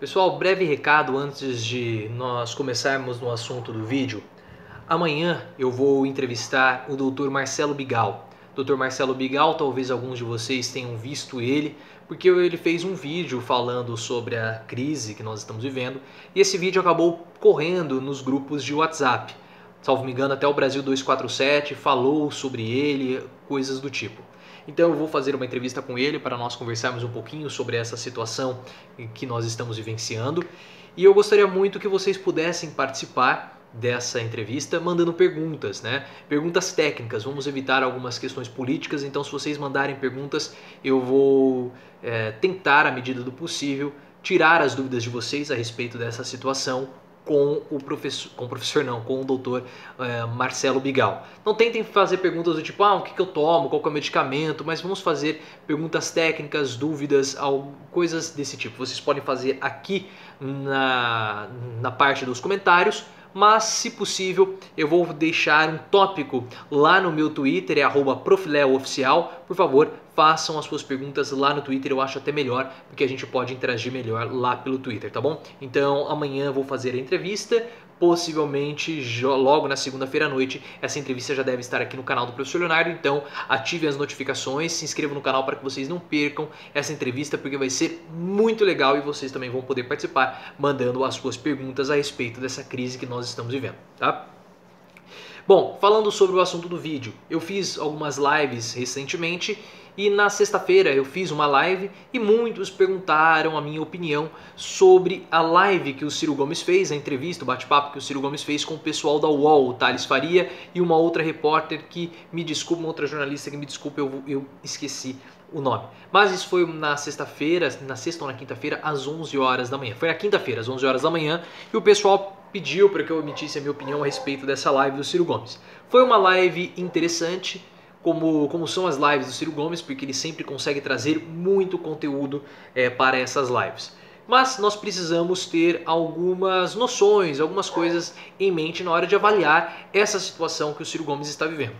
Pessoal, breve recado antes de nós começarmos no assunto do vídeo. Amanhã eu vou entrevistar o Dr. Marcelo Bigal. Dr. Marcelo Bigal, talvez alguns de vocês tenham visto ele, porque ele fez um vídeo falando sobre a crise que nós estamos vivendo, e esse vídeo acabou correndo nos grupos de WhatsApp. Salvo me engano, até o Brasil 247 falou sobre ele, coisas do tipo. Então eu vou fazer uma entrevista com ele para nós conversarmos um pouquinho sobre essa situação que nós estamos vivenciando. E eu gostaria muito que vocês pudessem participar dessa entrevista mandando perguntas, né? Perguntas técnicas, vamos evitar algumas questões políticas, então se vocês mandarem perguntas eu vou tentar, à medida do possível, tirar as dúvidas de vocês a respeito dessa situação com o doutor Marcelo Bigal. Não tentem fazer perguntas do tipo, o que eu tomo, qual que é o medicamento, mas vamos fazer perguntas técnicas, dúvidas, coisas desse tipo. Vocês podem fazer aqui na parte dos comentários, mas se possível eu vou deixar um tópico lá no meu Twitter, @profleooficial. Por favor, façam as suas perguntas lá no Twitter, eu acho até melhor, porque a gente pode interagir melhor lá pelo Twitter, tá bom? Então amanhã eu vou fazer a entrevista, possivelmente logo na segunda-feira à noite. Essa entrevista já deve estar aqui no canal do Professor Leonardo, então ativem as notificações, se inscrevam no canal para que vocês não percam essa entrevista, porque vai ser muito legal e vocês também vão poder participar mandando as suas perguntas a respeito dessa crise que nós estamos vivendo, tá? Bom, falando sobre o assunto do vídeo, eu fiz algumas lives recentemente e na sexta-feira eu fiz uma live e muitos perguntaram a minha opinião sobre a live que o Ciro Gomes fez, a entrevista, o bate-papo que o Ciro Gomes fez com o pessoal da UOL, o Thales Faria e uma outra repórter que, me desculpa, uma outra jornalista que me desculpa, eu esqueci o nome. Mas isso foi na sexta-feira, na sexta ou na quinta-feira, às 11 horas da manhã. Foi na quinta-feira, às 11 horas da manhã, e o pessoal pediu para que eu emitisse a minha opinião a respeito dessa live do Ciro Gomes. Foi uma live interessante, como são as lives do Ciro Gomes, porque ele sempre consegue trazer muito conteúdo para essas lives. Mas nós precisamos ter algumas noções, algumas coisas em mente na hora de avaliar essa situação que o Ciro Gomes está vivendo.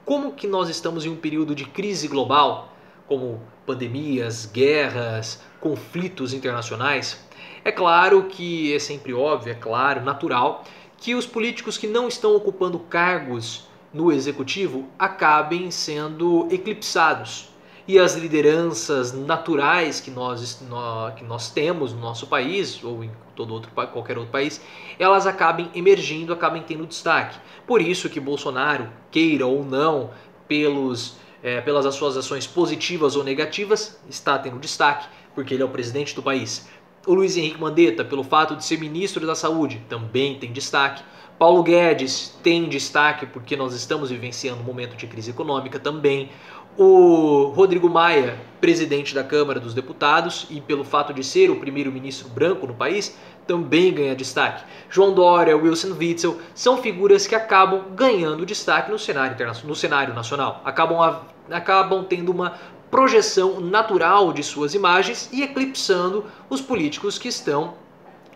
Como que nós estamos em um período de crise global, como pandemias, guerras, conflitos internacionais, é claro que é sempre óbvio, é claro, natural, que os políticos que não estão ocupando cargos no executivo acabem sendo eclipsados e as lideranças naturais que nós temos no nosso país ou em qualquer outro país, elas acabem emergindo, acabem tendo destaque. Por isso que Bolsonaro, queira ou não, pelas suas ações positivas ou negativas, está tendo destaque, porque ele é o presidente do país. O Luiz Henrique Mandetta, pelo fato de ser ministro da Saúde, também tem destaque. Paulo Guedes tem destaque porque nós estamos vivenciando um momento de crise econômica também. O Rodrigo Maia, presidente da Câmara dos Deputados, e pelo fato de ser o primeiro-ministro branco no país, também ganha destaque. João Dória, Wilson Witzel, são figuras que acabam ganhando destaque no cenário nacional. Acabam tendo uma projeção natural de suas imagens e eclipsando os políticos que estão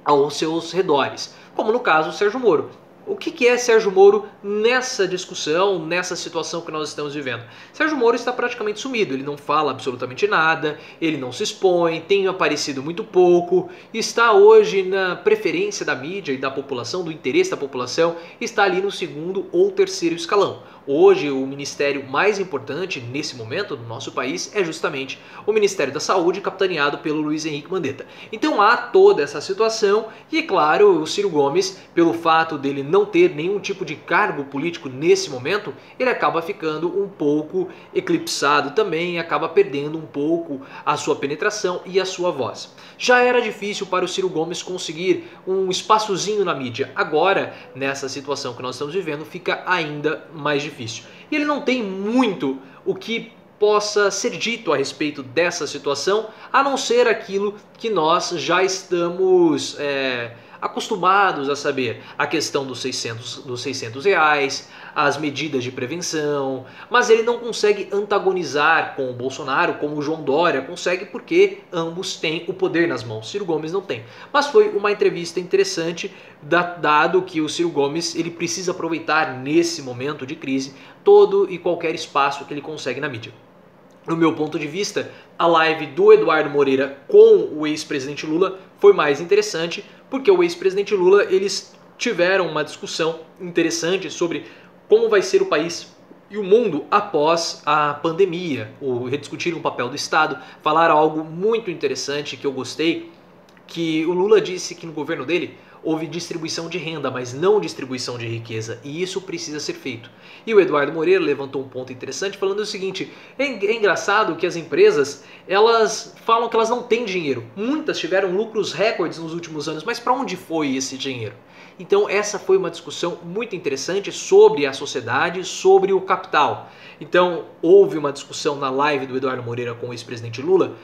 aos seus redores, como no caso Sérgio Moro. O que é Sérgio Moro nessa discussão, nessa situação que nós estamos vivendo? Sérgio Moro está praticamente sumido, ele não fala absolutamente nada, ele não se expõe, tem aparecido muito pouco, está hoje na preferência da mídia e da população, do interesse da população, está ali no segundo ou terceiro escalão. Hoje o ministério mais importante nesse momento no nosso país é justamente o Ministério da Saúde, capitaneado pelo Luiz Henrique Mandetta. Então há toda essa situação e, é claro, o Ciro Gomes, pelo fato dele não ter nenhum tipo de cargo político nesse momento, ele acaba ficando um pouco eclipsado também, acaba perdendo um pouco a sua penetração e a sua voz. Já era difícil para o Ciro Gomes conseguir um espaçozinho na mídia. Agora, nessa situação que nós estamos vivendo, fica ainda mais difícil. E ele não tem muito o que possa ser dito a respeito dessa situação, a não ser aquilo que nós já estamos acostumados a saber, a questão dos 600 reais, as medidas de prevenção, mas ele não consegue antagonizar com o Bolsonaro, como o João Dória consegue, porque ambos têm o poder nas mãos. Ciro Gomes não tem. Mas foi uma entrevista interessante, dado que o Ciro Gomes ele precisa aproveitar nesse momento de crise todo e qualquer espaço que ele consegue na mídia. no meu ponto de vista, a live do Eduardo Moreira com o ex-presidente Lula foi mais interessante, porque o ex-presidente Lula, eles tiveram uma discussão interessante sobre como vai ser o país e o mundo após a pandemia, ou rediscutiram o papel do Estado, falaram algo muito interessante que eu gostei, que o Lula disse que no governo dele houve distribuição de renda, mas não distribuição de riqueza, e isso precisa ser feito. E o Eduardo Moreira levantou um ponto interessante falando o seguinte: é engraçado que as empresas, elas falam que elas não têm dinheiro. Muitas tiveram lucros recordes nos últimos anos, mas para onde foi esse dinheiro? Então essa foi uma discussão muito interessante sobre a sociedade, sobre o capital. Então houve uma discussão na live do Eduardo Moreira com o ex-presidente Lula,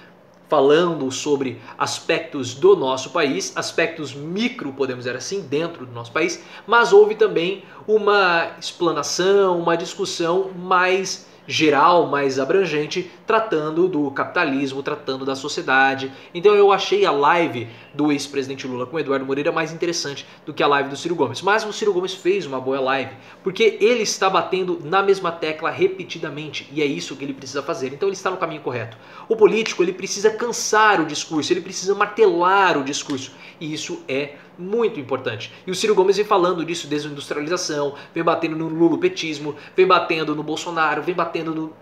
falando sobre aspectos do nosso país, aspectos micro, podemos dizer assim, dentro do nosso país, mas houve também uma explanação, uma discussão mais geral, mais abrangente, tratando do capitalismo, tratando da sociedade. Então eu achei a live do ex-presidente Lula com o Eduardo Moreira mais interessante do que a live do Ciro Gomes. Mas o Ciro Gomes fez uma boa live, porque ele está batendo na mesma tecla repetidamente, e é isso que ele precisa fazer. Então ele está no caminho correto. O político, ele precisa cansar o discurso, ele precisa martelar o discurso, e isso é muito importante. E o Ciro Gomes vem falando disso desde a industrialização, vem batendo no lulopetismo, vem batendo no Bolsonaro, vem batendo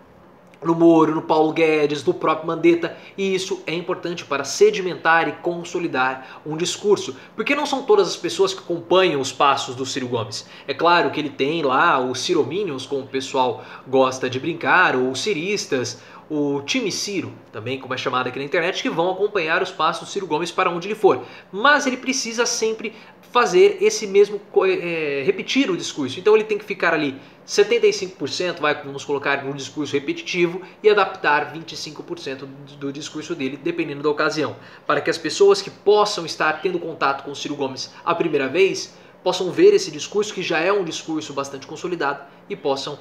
no Moro, no Paulo Guedes, no próprio Mandetta, e isso é importante para sedimentar e consolidar um discurso, porque não são todas as pessoas que acompanham os passos do Ciro Gomes. É claro que ele tem lá os ciromínios, como o pessoal gosta de brincar, ou os ciristas, o time Ciro, também como é chamado aqui na internet, que vão acompanhar os passos do Ciro Gomes para onde ele for. Mas ele precisa sempre fazer esse mesmo, repetir o discurso. Então ele tem que ficar ali 75%, vamos colocar no discurso repetitivo, e adaptar 25% do discurso dele, dependendo da ocasião, para que as pessoas que possam estar tendo contato com o Ciro Gomes a primeira vez possam ver esse discurso, que já é um discurso bastante consolidado, e possam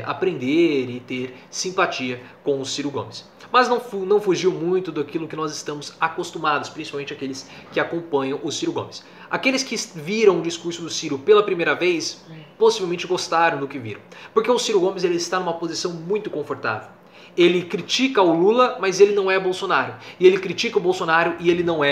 aprender e ter simpatia com o Ciro Gomes. Mas não fugiu muito daquilo que nós estamos acostumados, principalmente aqueles que acompanham o Ciro Gomes. Aqueles que viram o discurso do Ciro pela primeira vez, possivelmente gostaram do que viram. Porque o Ciro Gomes, ele está numa posição muito confortável. Ele critica o Lula, mas ele não é Bolsonaro. E ele critica o Bolsonaro e ele não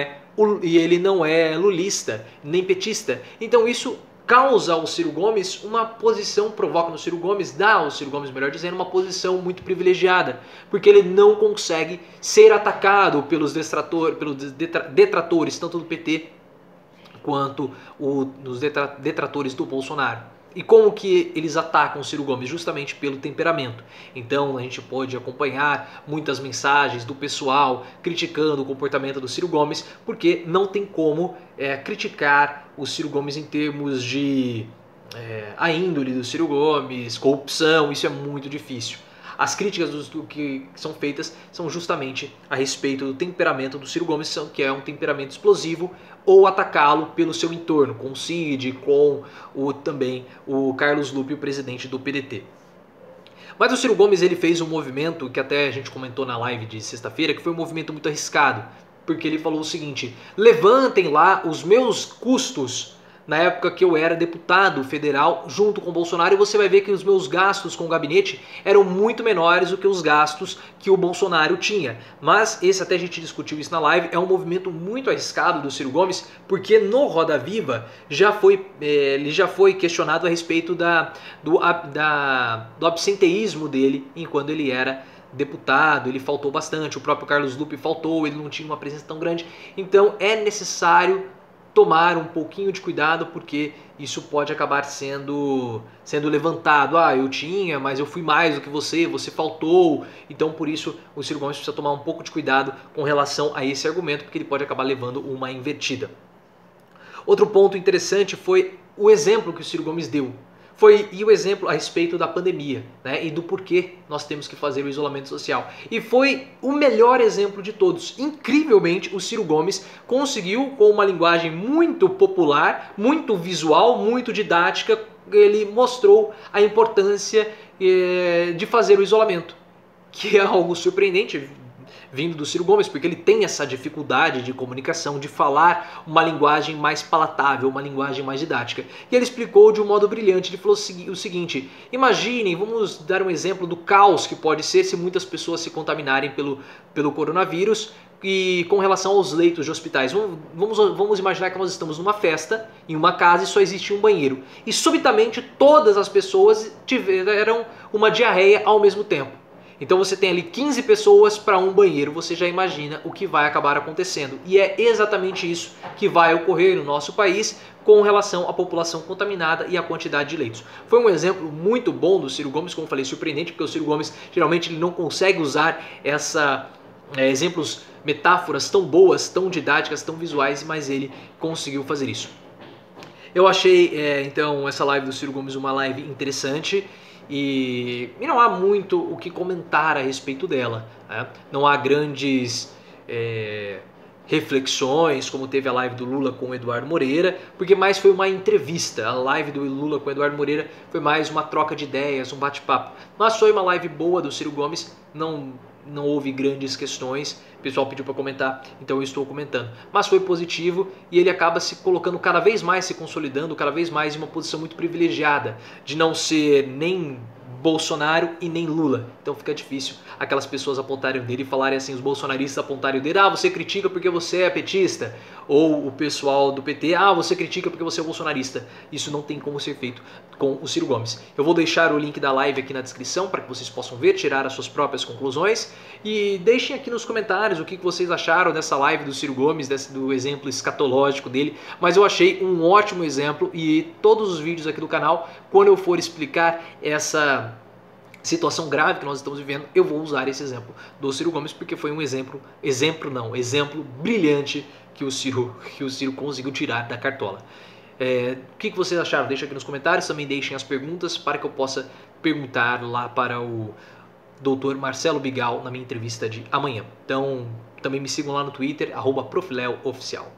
é lulista, nem petista. Então isso causa ao Ciro Gomes uma posição, provoca no Ciro Gomes, dá ao Ciro Gomes, melhor dizendo, uma posição muito privilegiada, porque ele não consegue ser atacado pelos detratores, tanto do PT quanto nos detratores do Bolsonaro. E como que eles atacam o Ciro Gomes? Justamente pelo temperamento. Então a gente pode acompanhar muitas mensagens do pessoal criticando o comportamento do Ciro Gomes, porque não tem como criticar o Ciro Gomes em termos de a índole do Ciro Gomes, corrupção, isso é muito difícil. As críticas que são feitas são justamente a respeito do temperamento do Ciro Gomes, que é um temperamento explosivo, ou atacá-lo pelo seu entorno, com o Cid, com também o Carlos Lupe, o presidente do PDT. Mas o Ciro Gomes, ele fez um movimento que até a gente comentou na live de sexta-feira, que foi um movimento muito arriscado, porque ele falou o seguinte: levantem lá os meus custos na época que eu era deputado federal junto com o Bolsonaro, e você vai ver que os meus gastos com o gabinete eram muito menores do que os gastos que o Bolsonaro tinha. Mas esse, até a gente discutiu isso na live, é um movimento muito arriscado do Ciro Gomes, porque no Roda Viva ele já foi questionado a respeito do absenteísmo dele enquanto ele era deputado. Ele faltou bastante, o próprio Carlos Lupe faltou, ele não tinha uma presença tão grande. Então é necessário tomar um pouquinho de cuidado, porque isso pode acabar sendo levantado. Ah, eu tinha, mas eu fui mais do que você faltou. Então por isso o Ciro Gomes precisa tomar um pouco de cuidado com relação a esse argumento, porque ele pode acabar levando uma invertida. Outro ponto interessante foi o exemplo que o Ciro Gomes deu. E o exemplo a respeito da pandemia, né, e do porquê nós temos que fazer o isolamento social. E foi o melhor exemplo de todos. Incrivelmente, o Ciro Gomes conseguiu, com uma linguagem muito popular, muito visual, muito didática, ele mostrou a importância de fazer o isolamento, que é algo surpreendente, vindo do Ciro Gomes, porque ele tem essa dificuldade de comunicação, de falar uma linguagem mais palatável, uma linguagem mais didática. E ele explicou de um modo brilhante, ele falou o seguinte: imaginem, vamos dar um exemplo do caos que pode ser se muitas pessoas se contaminarem pelo coronavírus. E com relação aos leitos de hospitais, vamos imaginar que nós estamos numa festa, em uma casa e só existe um banheiro. E subitamente todas as pessoas tiveram uma diarreia ao mesmo tempo. Então você tem ali 15 pessoas para um banheiro, você já imagina o que vai acabar acontecendo. E é exatamente isso que vai ocorrer no nosso país com relação à população contaminada e à quantidade de leitos. Foi um exemplo muito bom do Ciro Gomes, como eu falei, surpreendente, porque o Ciro Gomes geralmente ele não consegue usar exemplos, metáforas tão boas, tão didáticas, tão visuais, mas ele conseguiu fazer isso. Eu achei, então, essa live do Ciro Gomes uma live interessante e não há muito o que comentar a respeito dela, né? Não há grandes reflexões, como teve a live do Lula com o Eduardo Moreira, porque mais foi uma entrevista. A live do Lula com o Eduardo Moreira foi mais uma troca de ideias, um bate-papo. Mas foi uma live boa do Ciro Gomes, não houve grandes questões, o pessoal pediu para comentar, então eu estou comentando. Mas foi positivo e ele acaba se colocando cada vez mais, se consolidando cada vez mais em uma posição muito privilegiada, de não ser nem Bolsonaro e nem Lula. Então fica difícil aquelas pessoas apontarem o dedo e falarem assim, os bolsonaristas apontarem o dedo: ah, você critica porque você é petista. Ou o pessoal do PT: ah, você critica porque você é bolsonarista. Isso não tem como ser feito com o Ciro Gomes. Eu vou deixar o link da live aqui na descrição para que vocês possam ver, tirar as suas próprias conclusões. E deixem aqui nos comentários o que vocês acharam dessa live do Ciro Gomes, do exemplo escatológico dele. Mas eu achei um ótimo exemplo e todos os vídeos aqui do canal, quando eu for explicar essa situação grave que nós estamos vivendo, eu vou usar esse exemplo do Ciro Gomes, porque foi um exemplo brilhante que o Ciro conseguiu tirar da cartola. O que vocês acharam? Deixa aqui nos comentários, também deixem as perguntas para que eu possa perguntar lá para o Dr. Marcelo Bigal na minha entrevista de amanhã. Então, também me sigam lá no Twitter, @profleoficial.